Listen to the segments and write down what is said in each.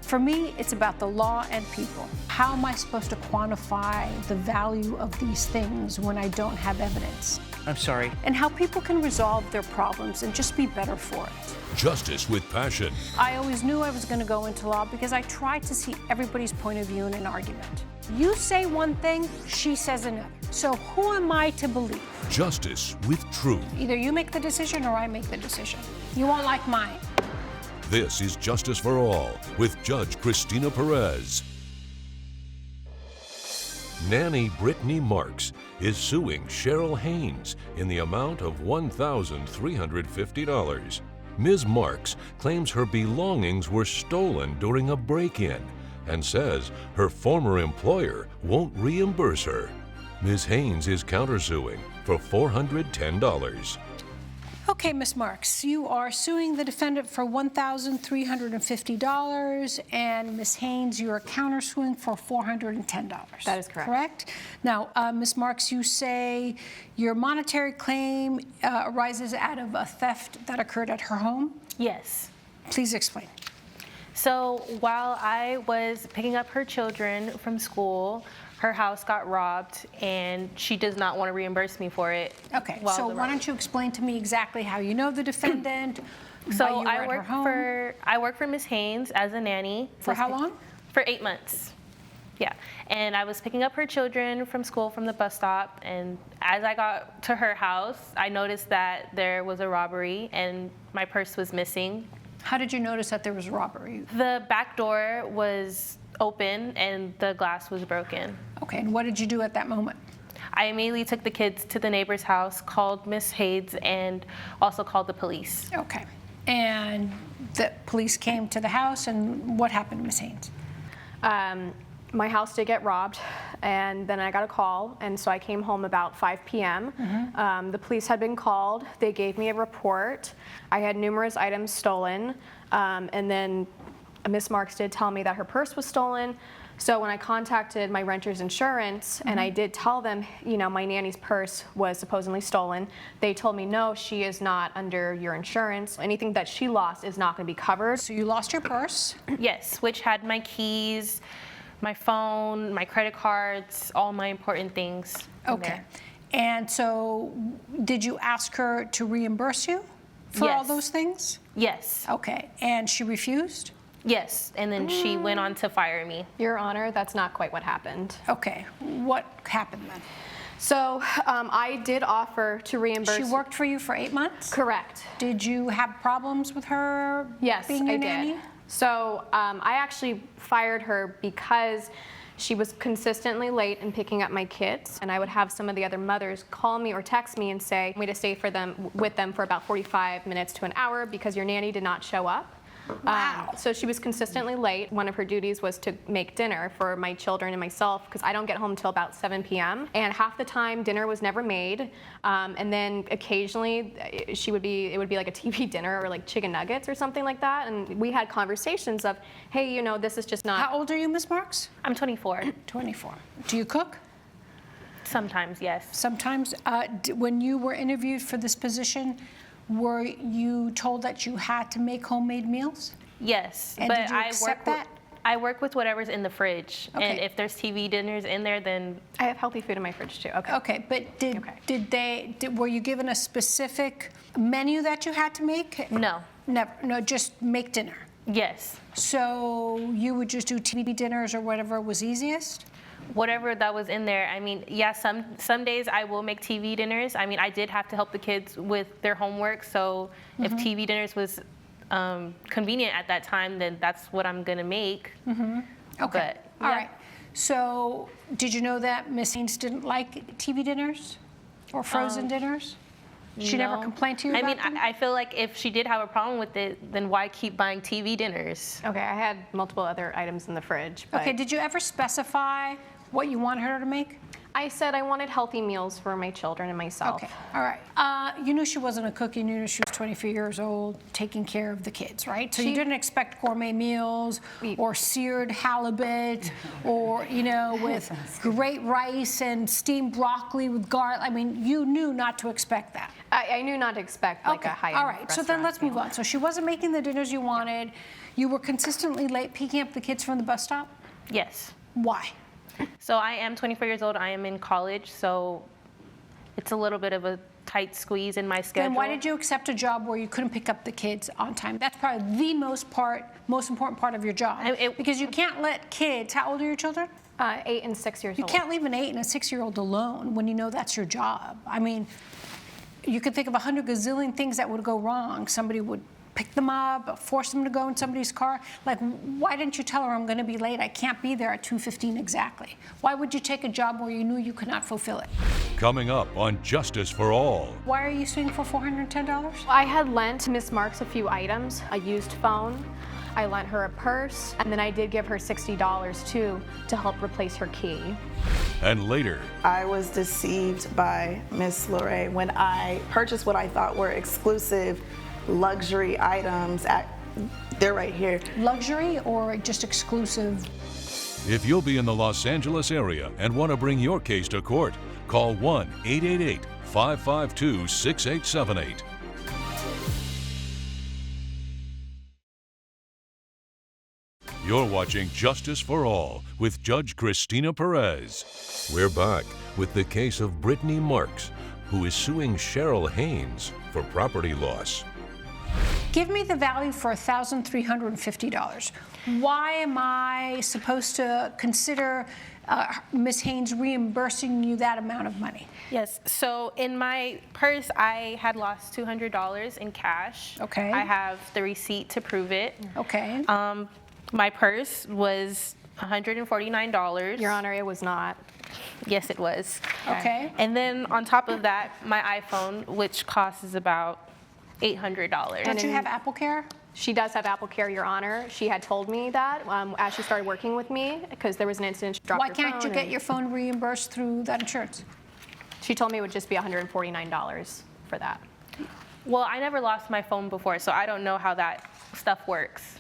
For me, it's about the law and people. How am I supposed to quantify the value of these things when I don't have evidence? I'm sorry. And how people can resolve their problems and just be better for it. Justice with passion. I always knew I was going to go into law because I tried to see everybody's point of view in an argument. You say one thing, she says another. So who am I to believe? Justice with truth. Either you make the decision or I make the decision. You won't like mine. This is Justice for All with Judge Cristina Perez. Nanny Brittany Marx is suing Cheryl Haynes in the amount of $1,350. Ms. Marx claims her belongings were stolen during a break-in and says her former employer won't reimburse her. Ms. Haynes is countersuing for $410. Okay, Ms. Marx, you are suing the defendant for $1,350, and Ms. Haynes, you are countersuing for $410. That is correct. Correct? Now, Ms. Marx, you say your monetary claim arises out of a theft that occurred at her home? Yes. Please explain. So while I was picking up her children from school, her house got robbed, and she does not want to reimburse me for it. Okay, so why don't you explain to me exactly how you know the defendant, so why you were I at her home? I work for Ms. Haynes as a nanny. For how long? For 8 months. Yeah, and I was picking up her children from school from the bus stop, and as I got to her house, I noticed that there was a robbery and my purse was missing. How did you notice that there was a robbery? The back door was open and the glass was broken. Okay, and what did you do at that moment? I immediately took the kids to the neighbor's house, called Miss Haynes, and also called the police. Okay, and the police came to the house, and what happened to Miss Haynes? My house did get robbed, and then I got a call, and so I came home about 5 p.m. The police had been called. They gave me a report. I had numerous items stolen, and then Miss Marx did tell me that her purse was stolen. So when I contacted my renter's insurance, and I did tell them, you know, my nanny's purse was supposedly stolen, they told me, no, she is not under your insurance. Anything that she lost is not going to be covered. So you lost your purse? Yes, which had my keys, my phone, my credit cards, all my important things. Okay. And so did you ask her to reimburse you for all those things? Yes. Okay, and she refused? Yes, and then she went on to fire me. Your Honor, that's not quite what happened. Okay, what happened then? So I did offer to reimburse. She worked for you for 8 months? Correct. Did you have problems with her being your nanny? Did. So I actually fired her because she was consistently late in picking up my kids, and I would have some of the other mothers call me or text me and say, we to stay with them for about 45 minutes to an hour because your nanny did not show up. Wow. So she was consistently late. One of her duties was to make dinner for my children and myself because I don't get home till about 7 p.m. And half the time dinner was never made. And then occasionally it would be like a TV dinner or like chicken nuggets or something like that. And we had conversations of, hey, you know, this is just not. How old are you, Ms. Marx? I'm 24. 24. Do you cook? Sometimes, yes. Sometimes. When you were interviewed for this position, were you told that you had to make homemade meals? Yes, and but did you accept that? I work with whatever's in the fridge, and if there's TV dinners in there, then I have healthy food in my fridge too. Okay. Okay, but were you given a specific menu that you had to make? No. Never. No, just make dinner. Yes. So you would just do TV dinners or whatever was easiest? Whatever that was in there. I mean, yeah, some days I will make TV dinners. I mean, I did have to help the kids with their homework, so if TV dinners was convenient at that time, then that's what I'm gonna make. Okay, But, all right. So did you know that Miss Haynes didn't like TV dinners or frozen dinners? She never complained to you about them? I feel like if she did have a problem with it, then why keep buying TV dinners? Okay, I had multiple other items in the fridge. But Okay, did you ever specify what you wanted her to make? I said I wanted healthy meals for my children and myself. Okay, all right. You knew she wasn't a cook. You knew she was 24 years old, taking care of the kids, right? So you didn't expect gourmet meals or seared halibut or, you know, with great rice and steamed broccoli with garlic. I mean, you knew not to expect that. I knew not to expect like a high-end All right, so then let's move meal. on. So she wasn't making the dinners you wanted. You were consistently late picking up the kids from the bus stop? Yes. Why? So I am 24 years old. I am in college, so it's a little bit of a tight squeeze in my schedule. Then why did you accept a job where you couldn't pick up the kids on time? That's probably the most important part of your job. Because you can't let kids, how old are your children? 8 and 6 years You old. can't leave an 8 and a 6-year-old alone when you know that's your job. I mean, you could think of 100 gazillion things that would go wrong. Somebody would pick them up, force them to go in somebody's car. Like, why didn't you tell her I'm going to be late? I can't be there at 2:15 exactly. Why would you take a job where you knew you could not fulfill it? Coming up on Justice for All. Why are you suing for $410? I had lent Miss Marks a few items, a used phone. I lent her a purse, and then I did give her $60 too to help replace her key. And later, I was deceived by Miss Loree when I purchased what I thought were exclusive luxury items. They're right here. Luxury or just exclusive? if you'll be in the Los Angeles area and want to bring your case to court, call 1-888-552-6878. You're watching Justice for All with Judge Cristina Perez. We're back with the case of Brittany Marx, who is suing Cheryl Haynes for property loss. Give me the value for $1,350. Why am I supposed to consider Ms. Haynes reimbursing you that amount of money? Yes, so in my purse, I had lost $200 in cash. Okay. I have the receipt to prove it. Okay. My purse was $149. Your Honor, it was not. Yes, it was. Okay. And then on top of that, my iPhone, which costs about $800. Don't you have Apple Care? She does have Apple Care, Your Honor. She had told me that as she started working with me, because there was an incident she dropped Why her can't you phone get and your phone reimbursed through that insurance? She told me it would just be $149 for that. Well, I never lost my phone before, so I don't know how that stuff works.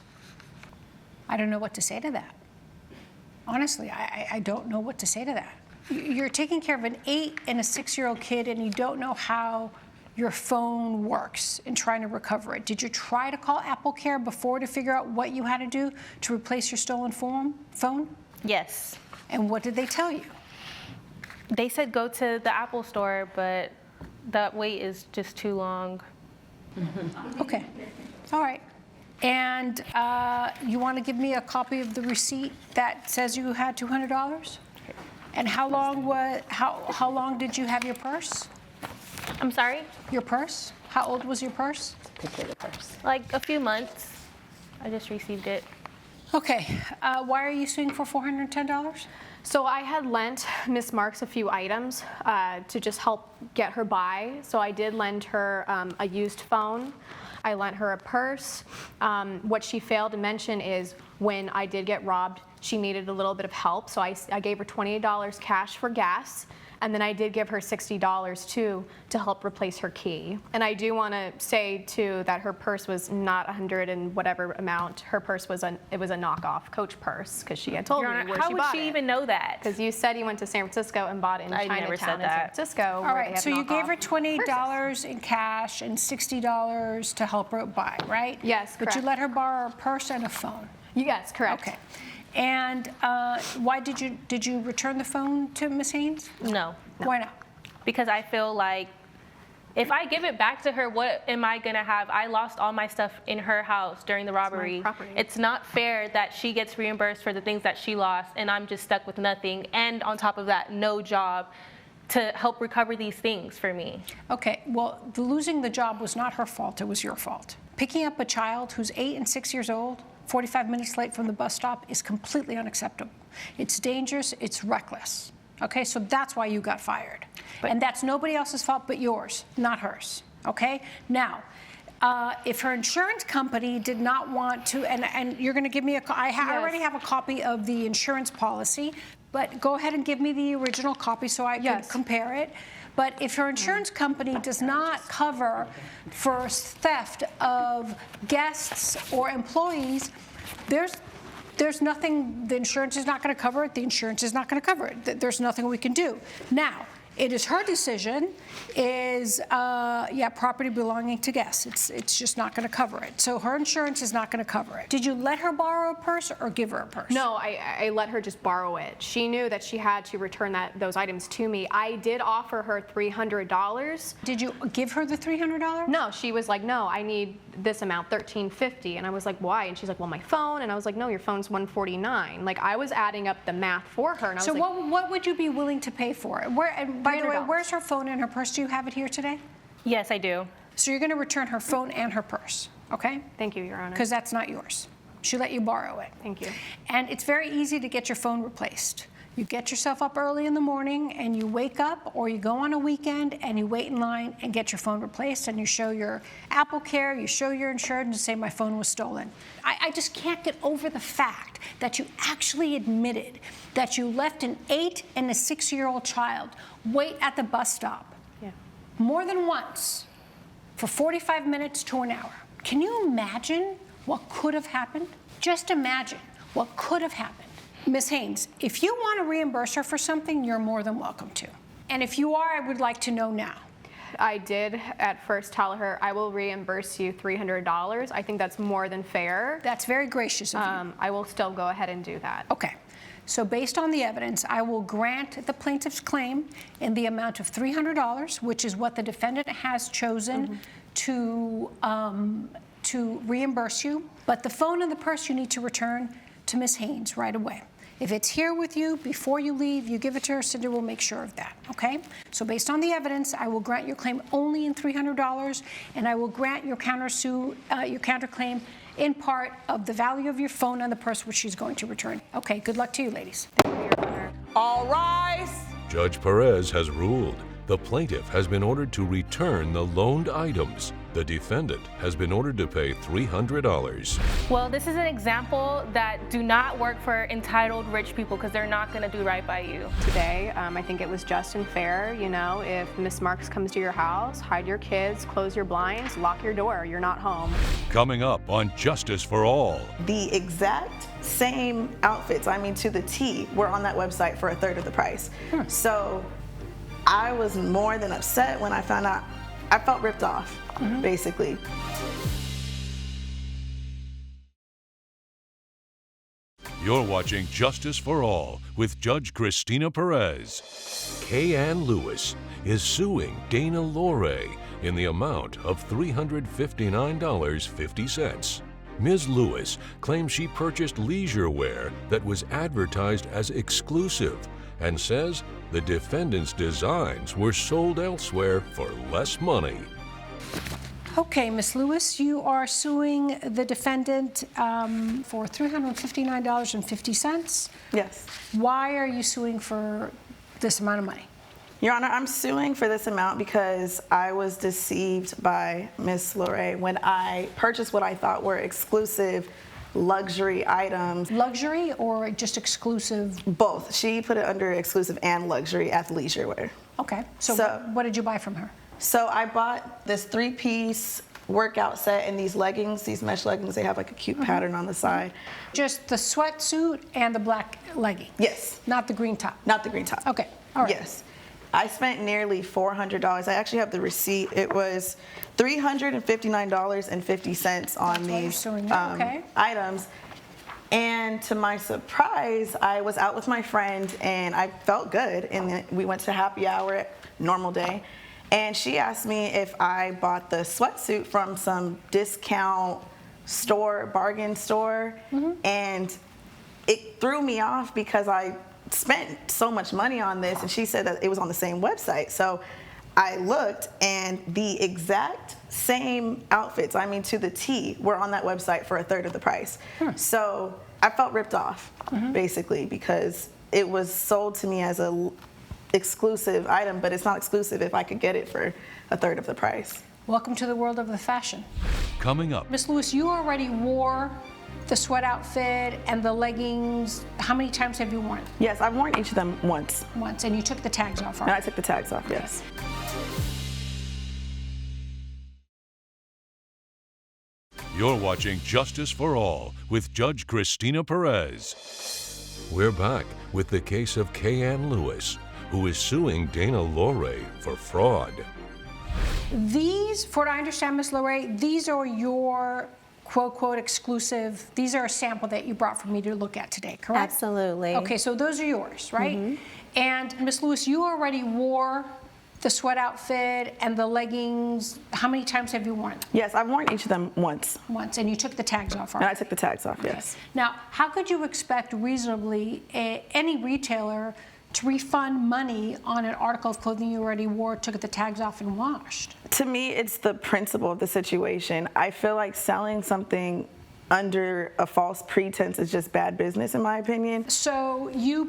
I don't know what to say to that. Honestly, I don't know what to say to that. You're taking care of an 8 and a 6-year-old kid and you don't know how your phone works in trying to recover it. Did you try to call Apple Care before to figure out what you had to do to replace your stolen phone? Yes. And what did they tell you? They said go to the Apple store, but that wait is just too long. Okay, all right. And you want to give me a copy of the receipt that says you had $200? And how long did you have your purse? I'm sorry? Your purse? How old was your purse? Like a few months. I just received it. Okay, why are you suing for $410? So I had lent Miss Marks a few items to just help get her by. So I did lend her a used phone. I lent her a purse. What she failed to mention is when I did get robbed, she needed a little bit of help. So I gave her $28 cash for gas. And then I did give her $60 too to help replace her key. And I do want to say too that her purse was not 100 and whatever amount. Her purse was a knockoff Coach purse because she had told Your me Honor, where how she would bought she it. even know that? Because you said you went to San Francisco and bought it in I never Chinatown said in San that. Francisco. All right, so you gave her $28 purses. in cash and $60 to help her buy, right? Yes, But you correct. let her borrow a purse and a phone. Yes, correct. Okay. And why did you return the phone to Ms. Haynes? No. Why not? Because I feel like if I give it back to her, what am I gonna have? I lost all my stuff in her house during the robbery. property. It's not fair that she gets reimbursed for the things that she lost and I'm just stuck with nothing. And on top of that, no job to help recover these things for me. Okay, well, losing the job was not her fault, it was your fault. Picking up a child who's 8 and 6 years old, 45 minutes late from the bus stop is completely unacceptable. It's dangerous, it's reckless. Okay, so that's why you got fired. And that's nobody else's fault but yours, not hers. Okay? Now, if her insurance company did not want to, and you're going to give me I already have a copy of the insurance policy, but go ahead and give me the original copy so I can compare it. But if her insurance company does not cover for theft of guests or employees, there's nothing, the insurance is not going to cover it, the insurance is not going to cover it. There's nothing we can do. Now, It is her decision. Is property belonging to guests. It's just not going to cover it. So her insurance is not going to cover it. Did you let her borrow a purse or give her a purse? No, I let her just borrow it. She knew that she had to return those items to me. I did offer her $300. Did you give her the $300? No, she was like, no, I need this amount, $1,350. And I was like, why? And she's like, well, my phone. And I was like, no, your phone's $149. Like, I was adding up the math for her. And I was so like, what would you be willing to pay for it? And by the way, where's her phone and her purse? Do you have it here today? Yes, I do. So you're going to return her phone and her purse, okay? Thank you, Your Honor. Because that's not yours. She let you borrow it. Thank you. And it's very easy to get your phone replaced. You get yourself up early in the morning and you wake up, or you go on a weekend and you wait in line and get your phone replaced, and you show your Apple Care, you show your insurance and say, my phone was stolen. I just can't get over the fact that you actually admitted that you left an 8 and a 6-year-old child wait at the bus stop more than once for 45 minutes to an hour. Can you imagine what could have happened? Just imagine what could have happened. Ms. Haynes, if you want to reimburse her for something, you're more than welcome to. And if you are, I would like to know now. I did at first tell her, I will reimburse you $300. I think that's more than fair. That's very gracious of you. I will still go ahead and do that. Okay. So based on the evidence, I will grant the plaintiff's claim in the amount of $300, which is what the defendant has chosen to reimburse you. But the phone and the purse you need to return to Ms. Haynes right away. If it's here with you before you leave, you give it to her. Cindy will make sure of that, okay? So based on the evidence, I will grant your claim only in $300, and I will grant your counterclaim in part of the value of your phone and the purse, which she's going to return. Okay, good luck to you, ladies. Thank you, Your Honor. All rise. Judge Perez has ruled. The plaintiff has been ordered to return the loaned items. The defendant has been ordered to pay $300. Well, this is an example that do not work for entitled rich people, because they're not going to do right by you. Today, I think it was just and fair, you know, if Miss Marx comes to your house, hide your kids, close your blinds, lock your door, you're not home. Coming up on Justice for All. The exact same outfits, to the T, were on that website for a third of the price. So I was more than upset when I found out. I felt ripped off, basically. You're watching Justice for All with Judge Cristina Perez. Kay Ann Lewis is suing Dana Loree in the amount of $359.50. Ms. Lewis claims she purchased leisurewear that was advertised as exclusive and says the defendant's designs were sold elsewhere for less money. Okay, Ms. Lewis, you are suing the defendant for $359.50. Yes. Why are you suing for this amount of money? Your Honor, I'm suing for this amount because I was deceived by Ms. Loree when I purchased what I thought were exclusive luxury items. Luxury or just exclusive? Both. She put it under exclusive and luxury athleisure wear. Okay. So what did you buy from her? So I bought this 3-piece workout set and these leggings, these mesh leggings. They have like a cute pattern on the side. Just the sweatsuit and the black legging? Yes. Not the green top? Not the green top. Okay. All right. Yes. I spent nearly $400. I actually have the receipt. It was $359.50 on these items. And to my surprise, I was out with my friend and I felt good. And we went to happy hour, normal day. And she asked me if I bought the sweatsuit from some discount store, bargain store. And it threw me off because I spent so much money on this, and she said that it was on the same website. So I looked, and the exact same outfits, to the T, were on that website for a third of the price. So I felt ripped off, basically, because it was sold to me as a exclusive item, but it's not exclusive if I could get it for a third of the price. Welcome to the world of the fashion. Coming up. Ms. Lewis, you already wore the sweat outfit and the leggings. How many times have you worn it? Yes, I've worn each of them once. Once, and you took the tags off, And right? I took the tags off, yes. You're watching Justice for All with Judge Cristina Perez. We're back with the case of Kay Ann Lewis, who is suing Dana Loree for fraud. These, for what I understand, Ms. Loree, these are your quote, exclusive, these are a sample that you brought for me to look at today, correct? Absolutely. Okay, so those are yours, right? And Ms. Lewis, you already wore the sweat outfit and the leggings. How many times have you worn them? Yes, I've worn each of them once. Once, and you took the tags off, And right? I took the tags off, yes. Now, how could you expect reasonably any retailer to refund money on an article of clothing you already wore, took the tags off, and washed? To me, it's the principle of the situation. I feel like selling something under a false pretense is just bad business, in my opinion. So you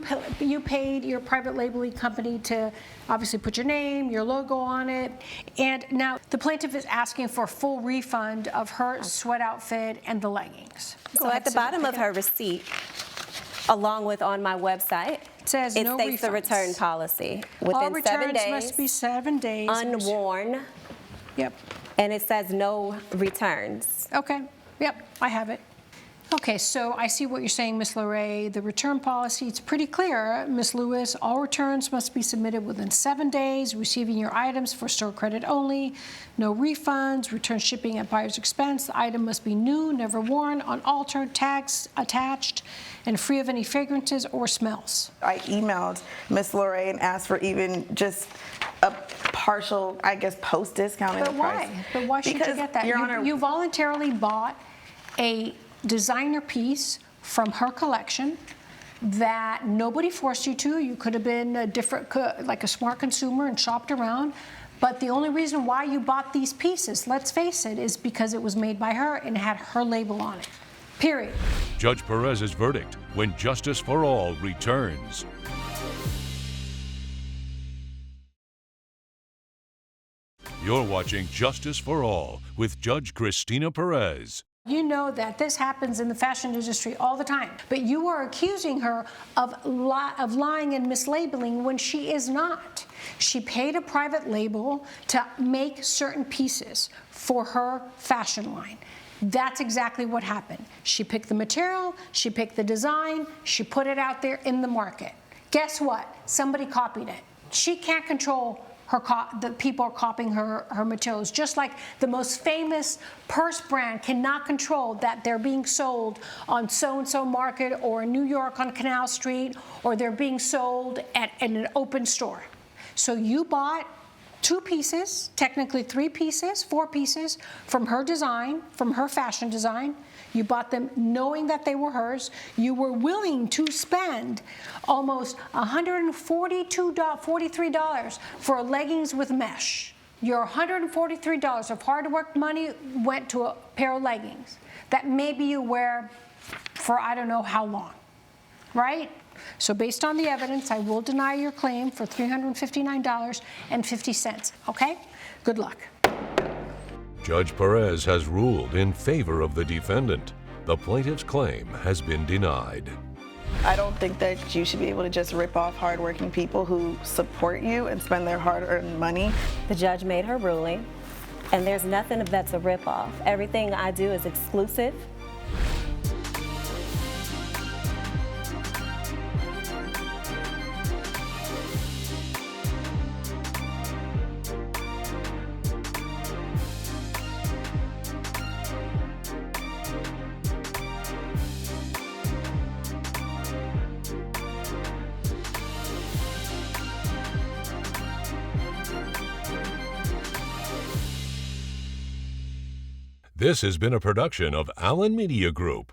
paid your private labeling company to obviously put your name, your logo on it, and now the plaintiff is asking for a full refund of her sweat outfit and the leggings. So at the bottom of her receipt, along with on my website, it says it no states the refunds. return policy. All Within returns 7 days, must be 7 days. unworn, Yep. and it says no returns. Okay. Yep, I have it. Okay, so I see what you're saying, Ms. Loree. The return policy, it's pretty clear. Ms. Lewis, all returns must be submitted within 7 days, receiving your items for store credit only. No refunds, return shipping at buyer's expense. The item must be new, never worn, unaltered, tags attached, and free of any fragrances or smells. I emailed Ms. Loree and asked for even just a partial, I guess, post discount in the But price. why? But why should you Because, get that? Your Honor, You voluntarily bought a designer piece from her collection that nobody forced you to. You could have been a different, like a smart consumer and shopped around. But the only reason why you bought these pieces, let's face it, is because it was made by her and had her label on it. Period. Judge Perez's verdict when Justice for All returns. You're watching Justice for All with Judge Cristina Perez. You know that this happens in the fashion industry all the time, but you are accusing her of lying and mislabeling when she is not. She paid a private label to make certain pieces for her fashion line. That's exactly what happened. She picked the material, she picked the design, she put it out there in the market. Guess what? Somebody copied it. She can't control the people are copying her materials, just like the most famous purse brand cannot control that they're being sold on so-and-so market or in New York on Canal Street, or they're being sold in an open store. So you bought 2 pieces, technically 3 pieces, 4 pieces from her design, from her fashion design. You bought them knowing that they were hers. You were willing to spend almost $143 for leggings with mesh. Your $143 of hard work money went to a pair of leggings that maybe you wear for I don't know how long, right? So based on the evidence, I will deny your claim for $359.50, okay? Good luck. Judge Perez has ruled in favor of the defendant. The plaintiff's claim has been denied. I don't think that you should be able to just rip off hardworking people who support you and spend their hard-earned money. The judge made her ruling, and there's nothing that's a ripoff. Everything I do is exclusive. This has been a production of Allen Media Group.